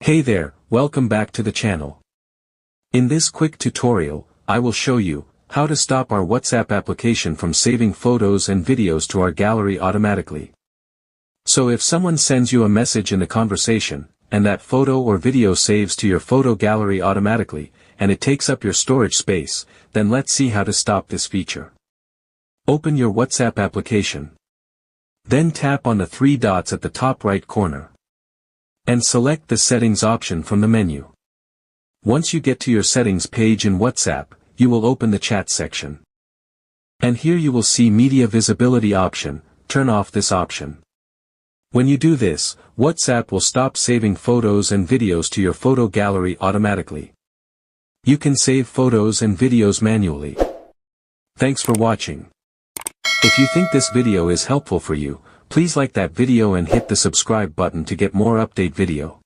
Hey there, welcome back to the channel. In this quick tutorial, I will show you how to stop our WhatsApp application from saving photos and videos to our gallery automatically. So if someone sends you a message in the conversation, and that photo or video saves to your photo gallery automatically, and it takes up your storage space, then let's see how to stop this feature. Open your WhatsApp application. Then tap on the three dots at the top right corner. And select the Settings option from the menu. Once you get to your Settings page in WhatsApp, you will open the Chat section. And here you will see Media Visibility option. Turn off this option. When you do this, WhatsApp will stop saving photos and videos to your photo gallery automatically. You can save photos and videos manually. Thanks for watching. If you think this video is helpful for you, please like that video and hit the subscribe button to get more update video.